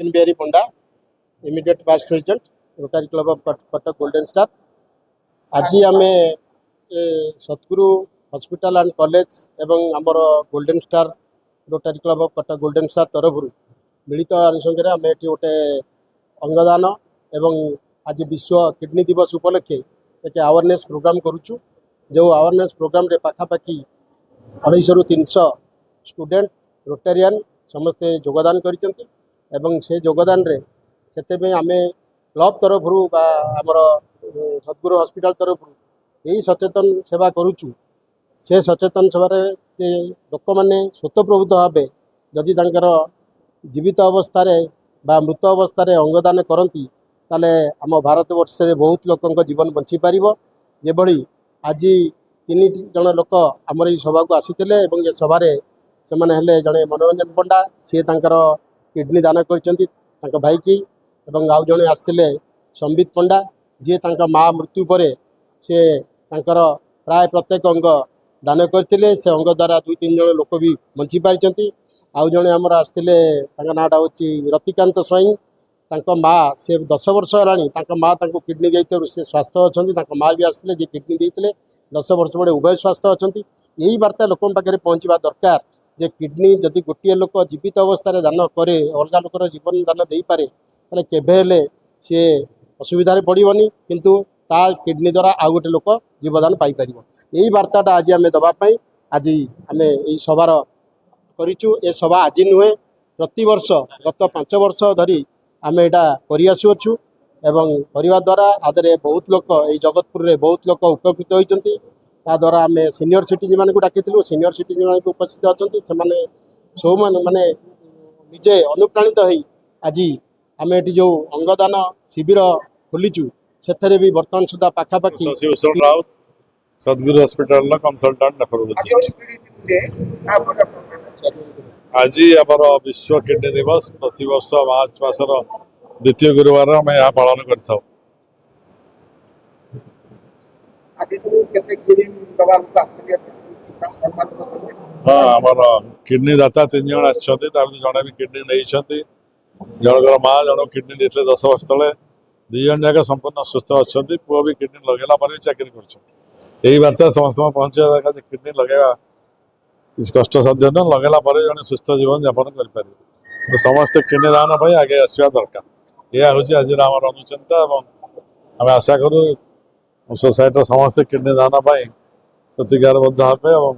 Vipin Bihari Panda immediate vice president rotary club of Cuttack golden star. आज आम सतगुरु hospital and college एवं आमर golden star rotary club of Cuttack golden star तरफ मिलित अनुसंगे आम ये गोटे अंगदान एवं आज विश्व किडनी दिवस उपलक्षे एक अवेयरनेस प्रोग्राम करुचु। जो अवेयरनेस प्रोग्राम रे पाखापाखि 250 रु 300 स्टूडेंट रोटेरियन समस्ते योगदान करिसेंती एवं से योगदान रे सेते आम क्लब तरफ आमर सतगुरु हॉस्पिटल तरफ यही सचेतन सेवा करुचु। से सचेतन सेवार लोक मैंने स्वतःप्रभुत भावे जदि तांकर जीवित अवस्था बा मृत अवस्था अंगदान करती ताले आम भारत वर्ष में बहुत लोक जीवन बंची पार। जेभली आज 3 जन लोक आमर ये सभा को आसी ये सभार से जड़े मनोरंजन पंडा सी तांकर किडनी दान कर भाई की एवं आउ जड़े आसते संबित पंडा जी तांका माँ मृत्यु पर से तांकर प्राय प्रत्येक अंग दान करते से अंग द्वारा 2-3 जन लोक भी बंची पारिछंती। आउ जड़े आमर आसते नाटा हूँ रतिकांत स्वाई तांका माँ से 10 वर्ष है माँ किडनी देते से स्वस्थ अच्छा माँ भी आसते जी किडनी देते 10 वर्ष बड़े उभय स्वस्थ अच्छा। यही वार्ता लोक पाखे पहुँचवा दरकार जे किडनी जदि गोटे लोक जीवित अवस्था दान करे अलग लोकर जीवन दान दे पारे ताले केभे सी असुविधा पड़ोनी किंतु ता किडनी द्वारा आउ गोटे लोक जीवदान पाई पार। यही वार्ताटा आज आम दवापाई आज आम यही सभार करिचु। ए सभा आज नुहे प्रति वर्ष गत 5 वर्ष धरी आम यहाँ करआसुचु एवं करने द्वारा आदे बहुत लोक ये जगतपुर में बहुत लोक उपकृत होती। द्वारा आम सीनियर सिटीजन मान डाकी सीनियर सिटीजन मान उपस्थित अच्छा से सब माने निजे अनुप्राणित हो आज आम ये जो अंगदान शिविर खोलीचु से भी बर्तमान सुधा पाखापाखि सतगुरु हॉस्पिटल कंसल्टेंट नेफ्रोलॉजिस्ट। आज आमर विश्व किडनी दिवस प्रति वर्ष मार्च मासर द्वितीय गुरुवार आम यहाँ पालन कर किडनी दाता 3 जन आसते जड़े भी किडनी नहीं जनकर माँ जन किडनी देते 10 वर्ष तले 2 जन जाक संपूर्ण सुस्थ अच्छा पुआ भी किडनी लगेला चाकरी कर बार्ता समस्त पहुंचा दरकार किडनी लगेगा किसी कष्ट साध्य न लगेला जड़े सुस्थ जीवन यापन कर समस्त किडनी दान आगे आसवा दरकार। यह हूँ आज आम अनुचिंता आम आशा करूँ सोसाइटी समस्त किडनी दान प्रतिकारबद्ध भावे और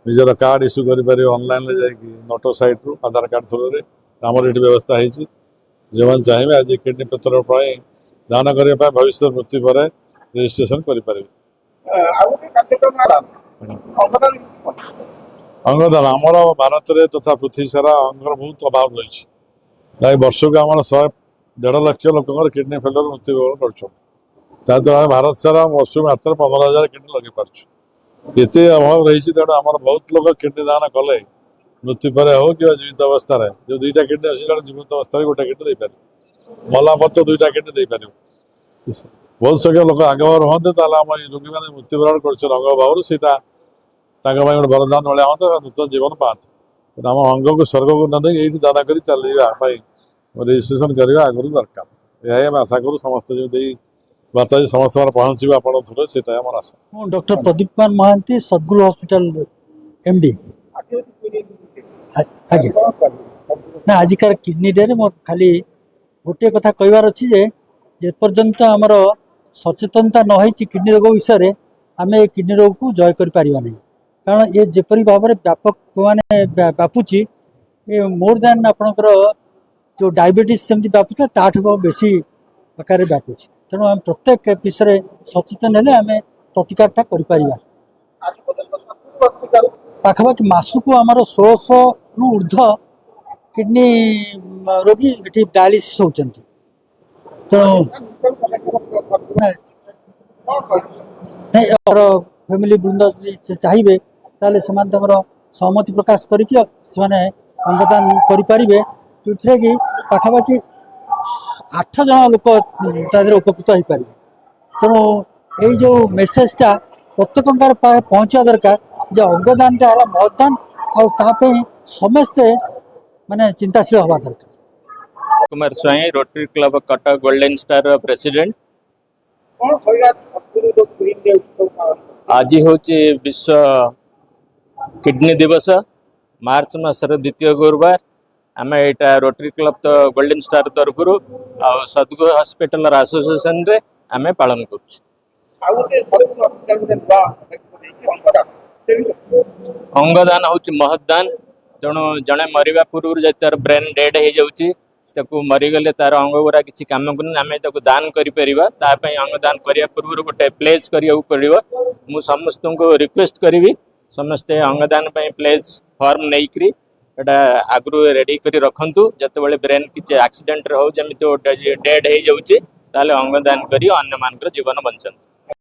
निजर कार्ड इश्यू कर ऑनलाइन नोटो साइट रू आधार कार्ड थ्रू आमर ये व्यवस्था है जो चाहिए आज किडनी पत्र दान करने भविष्य मृत्यु पर रजिस्ट्रेशन करें। अंगदान आमर भारत में तथा पृथ्वी सारा अंगर बहुत अभाव रही वर्ष को आम 1.5 लाख लोक किडनी फेलियर मृत्युवरण कर भारत सारा वर्ष मात्र 15,000 किडनी लगे पार्ट अभाव रही तेणु आम बहुत लोग किडनी दान कले मृत्यु पर हो कि जीवित अवस्था जो 2टा किडनी अच्छी जीवित अवस्था गोटे किडनी दे पार मला पत्र 2टा किडनी दे पार बहुत संख्यक लोक आगे रुहते आम रोगी मैंने मृत्युवरण कर अंग अभाव से गोटे वरदान भाया हाँ नूतन जीवन पाते आम अंग को स्वर्ग को न नहीं ये दान कर चलवाई रजिस्ट्रेशन करवा आगुरी दरकार यह आशा करूँ समस्त जो बार्ता समस्त पहुँचे आप से आशा। डॉक्टर प्रदीप कुमार महांती सतगुरु हॉस्पिटल एमडी आगे ना आजिकार किडनी डे मोर खाली गोटे कथा कहबार अच्छी जे पर्यंत आमर सचेतनता न किडनी रोग विषय आम किडनी रोग को जय कर नहीं कारण ये जेपरी भाव में व्यापक माने व्यापुची मोर देन आपणकर जो डायबिटीज सेमती व्यापुता ताठू बेसी आकार व्यापुची तेणु आम प्रत्येक विषय सचेतन हेले आम प्रतिकारटा कर पाखापाखि मासक आमर 1600 रु ऊर्ध्व किडनी रोगी ये डायलिसिस होती तेणु फैमिली वृंद चाहिए ताले सहमति प्रकाश करके अंगदान करें जो कि पाखापाखि 8 जन लोक उपकृत हो पारे। तेणु ये जो मेसेजटा प्रत्येक पहुँचा दरकार जो अंगदानटा है महत्दान और समस्ते माने चिंताशील हवा दरकार। Kumar Swain Rotary Club Cuttack golden star president. कौन कहला सतगुरु जो किडनी उत्सव आज हूँ विश्व किडनी दिवस मार्च मासर द्वितीय गुरुवार आम यहाँ रोटरी क्लब तो गोल्डन स्टार तरफ सदगुरु हॉस्पिटल एसोसिएशन रे आम पालन कर आउटे सतगुरु हॉस्पिटल में बा अंगदान अंगदान हूँ महदान तेणु जड़े मरवा पूर्व जब तार ब्रेन डेड हो जाऊँगी मरीगले तार अंग गुरा किसी कम करें दान कर अंगदान करने पूर्व गोटे प्लेज करा पड़ो मु समस्त को रिक्वेस्ट करी समस्ते अंगदान प्लेज फॉर्म नहीं आगु रेडी कर रखु जिते ब्रेन किसी एक्सीडेंट हो जमी डेड हो जाऊँगी अंगदान कर अन्य मान जीवन बंचन।